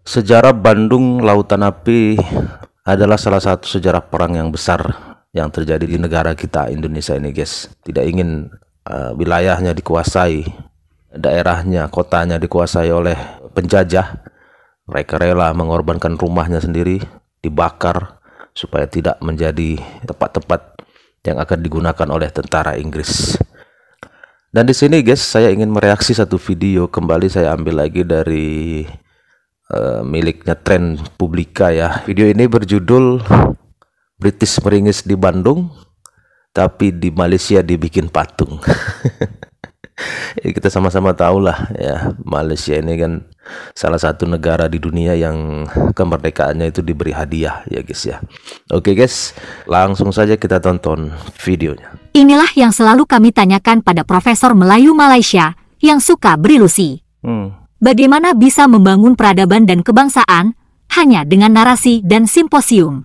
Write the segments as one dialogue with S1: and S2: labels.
S1: Sejarah Bandung Lautan Api adalah salah satu sejarah perang yang besar yang terjadi di negara kita Indonesia ini, guys. Tidak ingin wilayahnya dikuasai, daerahnya, kotanya dikuasai oleh penjajah. Mereka rela mengorbankan rumahnya sendiri, dibakar supaya tidak menjadi tempat-tempat yang akan digunakan oleh tentara Inggris. Dan di sini, guys, saya ingin mereaksi satu video kembali. Saya ambil lagi dari miliknya Trend Publika ya. Video ini berjudul British meringis di Bandung, tapi di Malaysia dibikin patung. Kita sama-sama tahu lah ya, Malaysia ini kan salah satu negara di dunia yang kemerdekaannya itu diberi hadiah ya, guys ya. Oke guys, langsung saja kita tonton videonya.
S2: Inilah yang selalu kami tanyakan pada Profesor Melayu Malaysia yang suka berilusi. Bagaimana bisa membangun peradaban dan kebangsaan hanya dengan narasi dan simposium?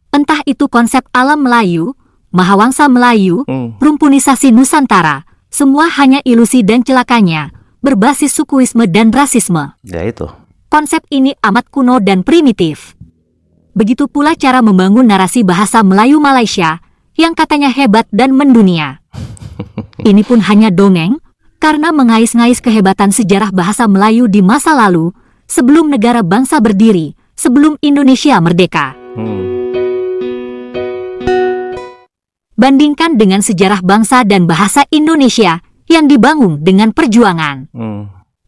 S2: Entah itu konsep alam Melayu, Mahawangsa Melayu, rumpunisasi Nusantara, semua hanya ilusi dan celakanya, berbasis sukuisme dan rasisme.
S1: Ya itu.
S2: Konsep ini amat kuno dan primitif. Begitu pula cara membangun narasi bahasa Melayu Malaysia yang katanya hebat dan mendunia. Ini pun hanya dongeng, karena mengais-ngais kehebatan sejarah bahasa Melayu di masa lalu, sebelum negara bangsa berdiri, sebelum Indonesia merdeka. Bandingkan dengan sejarah bangsa dan bahasa Indonesia yang dibangun dengan perjuangan.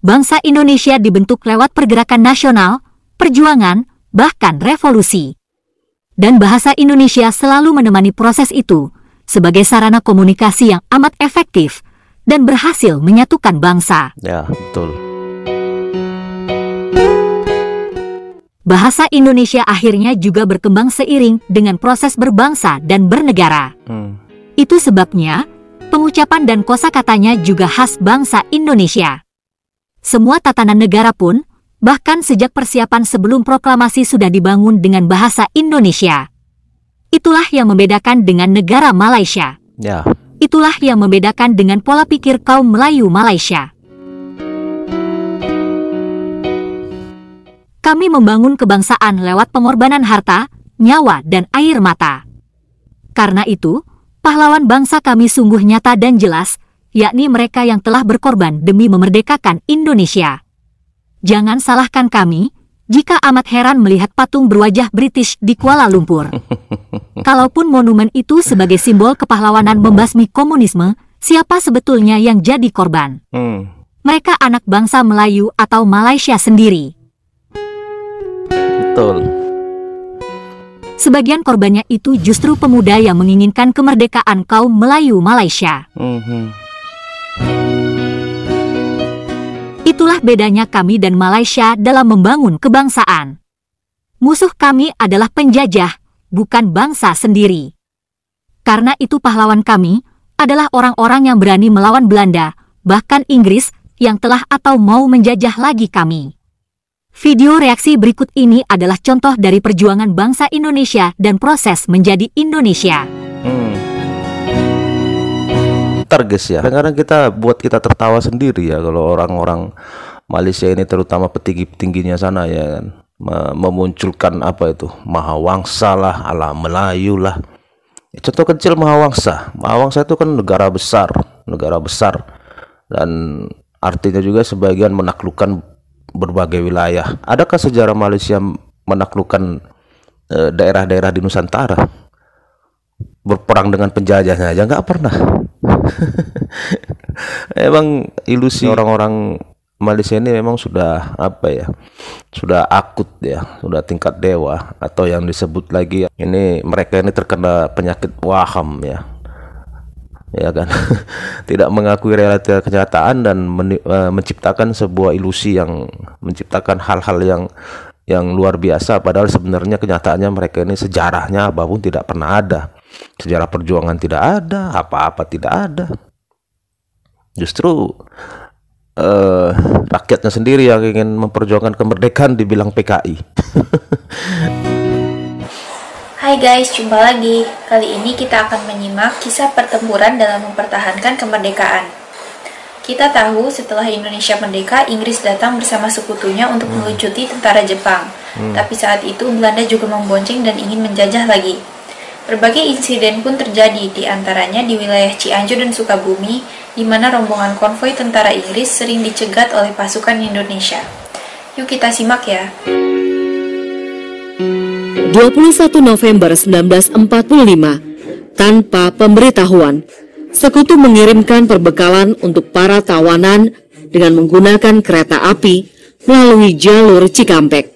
S2: Bangsa Indonesia dibentuk lewat pergerakan nasional, perjuangan, bahkan revolusi. Dan bahasa Indonesia selalu menemani proses itu, sebagai sarana komunikasi yang amat efektif, dan berhasil menyatukan bangsa.
S1: Ya, betul.
S2: Bahasa Indonesia akhirnya juga berkembang seiring dengan proses berbangsa dan bernegara. Itu sebabnya, pengucapan dan kosakatanya juga khas bangsa Indonesia. Semua tatanan negara pun, bahkan sejak persiapan sebelum proklamasi sudah dibangun dengan bahasa Indonesia. Itulah yang membedakan dengan negara Malaysia.
S1: Ya.
S2: Itulah yang membedakan dengan pola pikir kaum Melayu Malaysia. Kami membangun kebangsaan lewat pengorbanan harta, nyawa, dan air mata. Karena itu, pahlawan bangsa kami sungguh nyata dan jelas, yakni mereka yang telah berkorban demi memerdekakan Indonesia. Jangan salahkan kami, jika amat heran melihat patung berwajah British di Kuala Lumpur. Kalaupun monumen itu sebagai simbol kepahlawanan membasmi komunisme, siapa sebetulnya yang jadi korban? Mereka anak bangsa Melayu atau Malaysia sendiri.
S1: Betul.
S2: Sebagian korbannya itu justru pemuda yang menginginkan kemerdekaan kaum Melayu Malaysia. Itulah bedanya kami dan Malaysia dalam membangun kebangsaan. Musuh kami adalah penjajah, bukan bangsa sendiri. Karena itu pahlawan kami adalah orang-orang yang berani melawan Belanda, bahkan Inggris, yang telah atau mau menjajah lagi kami. Video reaksi berikut ini adalah contoh dari perjuangan bangsa Indonesia dan proses menjadi Indonesia.
S1: Guys ya, kadang-kadang kita tertawa sendiri ya kalau orang-orang Malaysia ini, terutama petinggi-petingginya sana ya kan, memunculkan apa itu Mahawangsa lah, ala Melayu lah. Contoh kecil Mahawangsa itu kan negara besar dan artinya juga sebagian menaklukkan berbagai wilayah. Adakah sejarah Malaysia menaklukkan daerah-daerah di Nusantara? Berperang dengan penjajahnya aja nggak pernah. Emang ilusi orang-orang Malaysia ini memang sudah apa ya, sudah akut ya, sudah tingkat dewa, atau yang disebut lagi ini, mereka ini terkena penyakit waham ya kan. Tidak mengakui realita kenyataan dan menciptakan sebuah ilusi yang menciptakan hal-hal yang luar biasa, padahal sebenarnya kenyataannya mereka ini sejarahnya apapun tidak pernah ada. Sejarah perjuangan tidak ada, apa-apa tidak ada. Justru rakyatnya sendiri yang ingin memperjuangkan kemerdekaan dibilang PKI.
S3: Hai guys, jumpa lagi. Kali ini kita akan menyimak kisah pertempuran dalam mempertahankan kemerdekaan. Kita tahu setelah Indonesia merdeka, Inggris datang bersama sekutunya untuk melucuti tentara Jepang. Tapi saat itu Belanda juga membonceng dan ingin menjajah lagi. Berbagai insiden pun terjadi, di antaranya di wilayah Cianjur dan Sukabumi, di mana rombongan konvoi tentara Inggris sering dicegat oleh pasukan Indonesia. Yuk kita simak ya.
S4: 21 November 1945, tanpa pemberitahuan, Sekutu mengirimkan perbekalan untuk para tawanan dengan menggunakan kereta api melalui jalur Cikampek.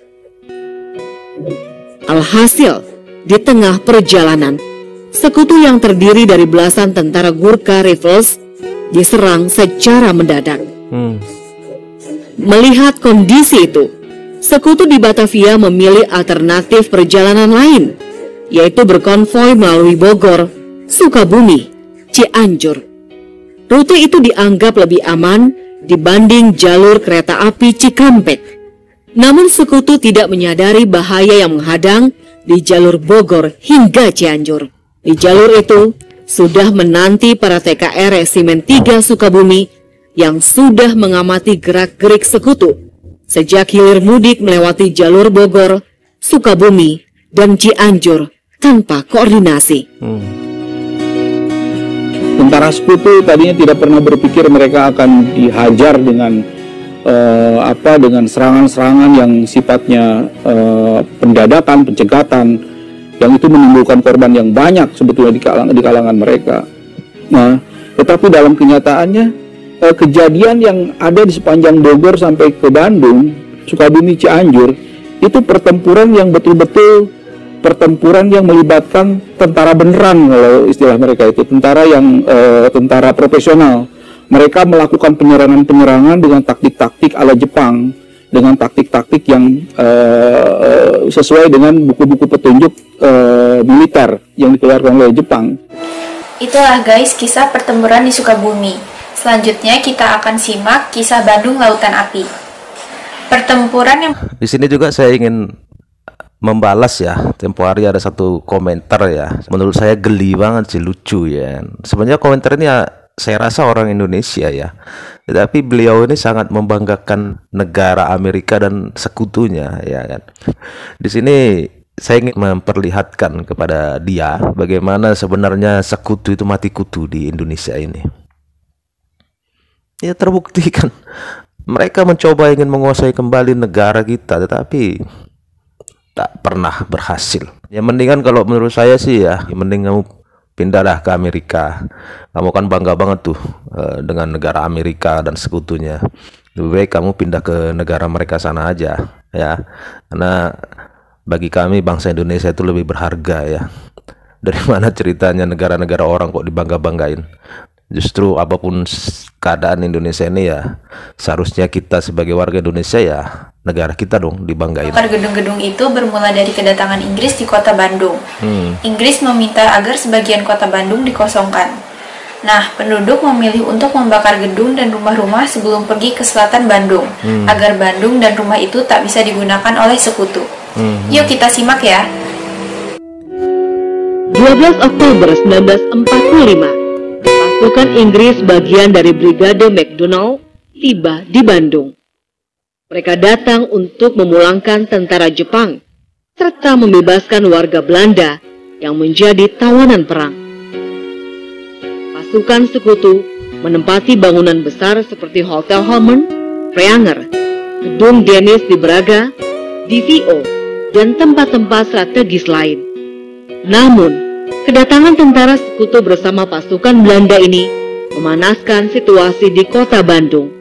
S4: Alhasil, di tengah perjalanan, Sekutu yang terdiri dari belasan tentara Gurkha Rifles diserang secara mendadak. Melihat kondisi itu, Sekutu di Batavia memilih alternatif perjalanan lain, yaitu berkonvoi melalui Bogor, Sukabumi, Cianjur. Rute itu dianggap lebih aman dibanding jalur kereta api Cikampek. Namun Sekutu tidak menyadari bahaya yang menghadang di jalur Bogor hingga Cianjur. Di jalur itu sudah menanti para TKR Resimen 3 Sukabumi yang sudah mengamati gerak-gerik Sekutu sejak hilir mudik melewati jalur Bogor, Sukabumi, dan Cianjur tanpa koordinasi.
S5: Tentara Sekutu tadinya tidak pernah berpikir mereka akan dihajar dengan dengan serangan-serangan yang sifatnya pendadakan, pencegatan, yang itu menimbulkan korban yang banyak sebetulnya di kalangan mereka. Nah, tetapi dalam kenyataannya kejadian yang ada di sepanjang Bogor sampai ke Bandung, Sukabumi, Cianjur, itu pertempuran yang betul-betul pertempuran yang melibatkan tentara beneran, kalau istilah mereka itu tentara profesional. Mereka melakukan penyerangan-penyerangan dengan taktik-taktik ala Jepang, dengan taktik-taktik yang sesuai dengan buku-buku petunjuk militer yang dikeluarkan oleh Jepang.
S3: Itulah guys kisah pertempuran di Sukabumi. Selanjutnya kita akan simak kisah Bandung Lautan Api. Pertempuran yang...
S1: Di sini juga saya ingin membalas ya, tempo hari ada satu komentar ya, menurut saya geli banget sih, lucu ya. Sebenarnya komentar ini ya, saya rasa orang Indonesia ya, tetapi beliau ini sangat membanggakan negara Amerika dan sekutunya ya kan. Di sini saya ingin memperlihatkan kepada dia bagaimana sebenarnya sekutu itu mati kutu di Indonesia ini. Ya terbukti kan, mereka mencoba ingin menguasai kembali negara kita, tetapi tak pernah berhasil. Ya mendingan kalau menurut saya sih ya, mending kamu pindahlah ke Amerika. Kamu kan bangga banget tuh dengan negara Amerika dan sekutunya. Lebih baik kamu pindah ke negara mereka sana aja ya. Karena bagi kami bangsa Indonesia itu lebih berharga ya. Dari mana ceritanya negara-negara orang kok dibangga-banggain. Justru apapun keadaan Indonesia ini ya, seharusnya kita sebagai warga Indonesia ya, negara kita dong dibanggain.
S3: Gedung-gedung itu bermula dari kedatangan Inggris di kota Bandung. Inggris meminta agar sebagian kota Bandung dikosongkan. Nah, penduduk memilih untuk membakar gedung dan rumah-rumah sebelum pergi ke selatan Bandung, agar Bandung dan rumah itu tak bisa digunakan oleh sekutu. Yuk kita simak ya.
S4: 12 Oktober 1945, pasukan Inggris bagian dari Brigade McDonald tiba di Bandung. Mereka datang untuk memulangkan tentara Jepang serta membebaskan warga Belanda yang menjadi tawanan perang. Pasukan sekutu menempati bangunan besar seperti Hotel Holmen, Preanger, Gedung Dennis di Braga, DVO, dan tempat-tempat strategis lain. Namun, kedatangan tentara sekutu bersama pasukan Belanda ini memanaskan situasi di kota Bandung.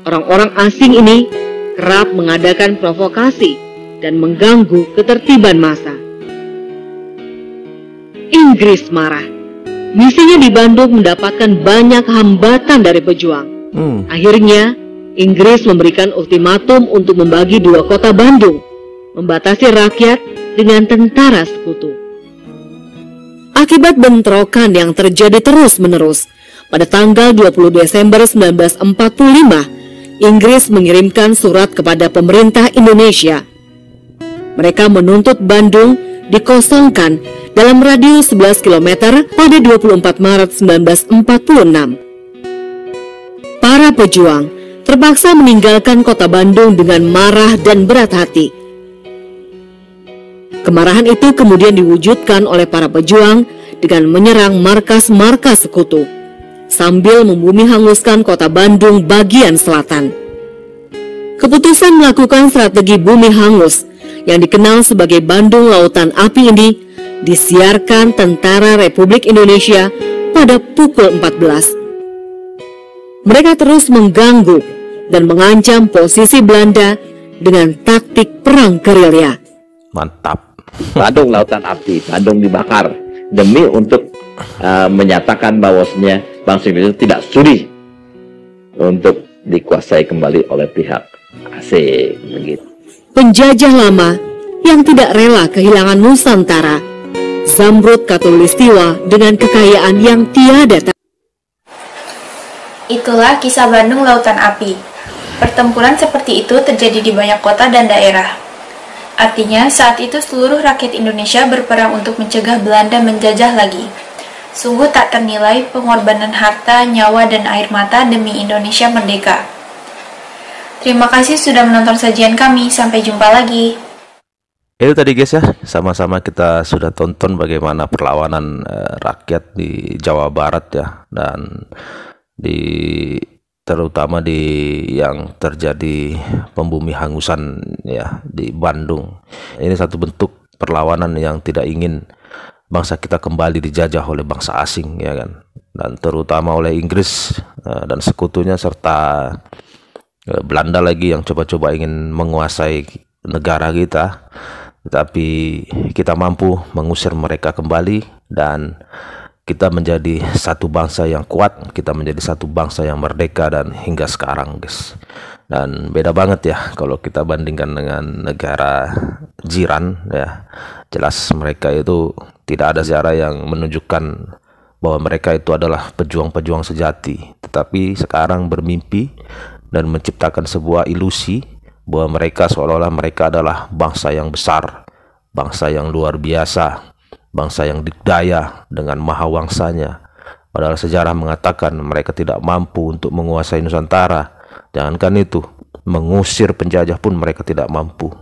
S4: Orang-orang asing ini kerap mengadakan provokasi dan mengganggu ketertiban massa. Inggris marah. Misinya di Bandung mendapatkan banyak hambatan dari pejuang. Akhirnya, Inggris memberikan ultimatum untuk membagi dua kota Bandung, membatasi rakyat dengan tentara sekutu. Akibat bentrokan yang terjadi terus-menerus, pada tanggal 20 Desember 1945, Inggris mengirimkan surat kepada pemerintah Indonesia. Mereka menuntut Bandung dikosongkan dalam radius 11 km pada 24 Maret 1946. para pejuang terpaksa meninggalkan kota Bandung dengan marah dan berat hati. Kemarahan itu kemudian diwujudkan oleh para pejuang dengan menyerang markas-markas sekutu, sambil membumi hanguskan kota Bandung bagian selatan. Keputusan melakukan strategi bumi hangus yang dikenal sebagai Bandung Lautan Api ini disiarkan Tentara Republik Indonesia pada pukul 14. Mereka terus mengganggu dan mengancam posisi Belanda dengan taktik perang gerilya.
S1: Mantap.
S6: Bandung Lautan Api, Bandung dibakar demi untuk menyatakan bahwasanya bangsa Indonesia tidak sudi untuk dikuasai kembali oleh pihak asing begitu.
S4: Penjajah lama yang tidak rela kehilangan Nusantara, Zamrud Khatulistiwa dengan kekayaan yang tiada tara.
S3: Itulah kisah Bandung Lautan Api. Pertempuran seperti itu terjadi di banyak kota dan daerah. Artinya, saat itu seluruh rakyat Indonesia berperang untuk mencegah Belanda menjajah lagi. Sungguh tak ternilai pengorbanan harta, nyawa, dan air mata demi Indonesia merdeka. Terima kasih sudah menonton sajian kami. Sampai jumpa lagi.
S1: Itu tadi guys ya, sama-sama kita sudah tonton bagaimana perlawanan rakyat di Jawa Barat ya, dan terutama di yang terjadi pembumi hangusan ya di Bandung. Ini satu bentuk perlawanan yang tidak ingin bangsa kita kembali dijajah oleh bangsa asing ya kan, dan terutama oleh Inggris dan sekutunya, serta Belanda lagi yang coba-coba ingin menguasai negara kita. Tetapi kita mampu mengusir mereka kembali dan kita menjadi satu bangsa yang kuat, kita menjadi satu bangsa yang merdeka, dan hingga sekarang guys. Dan beda banget ya kalau kita bandingkan dengan negara jiran ya. Jelas mereka itu tidak ada sejarah yang menunjukkan bahwa mereka itu adalah pejuang-pejuang sejati. Tetapi sekarang bermimpi dan menciptakan sebuah ilusi bahwa mereka seolah-olah mereka adalah bangsa yang besar, bangsa yang luar biasa, bangsa yang dikdaya dengan mahawangsanya. Padahal sejarah mengatakan mereka tidak mampu untuk menguasai Nusantara. Jangankan itu, mengusir penjajah pun mereka tidak mampu.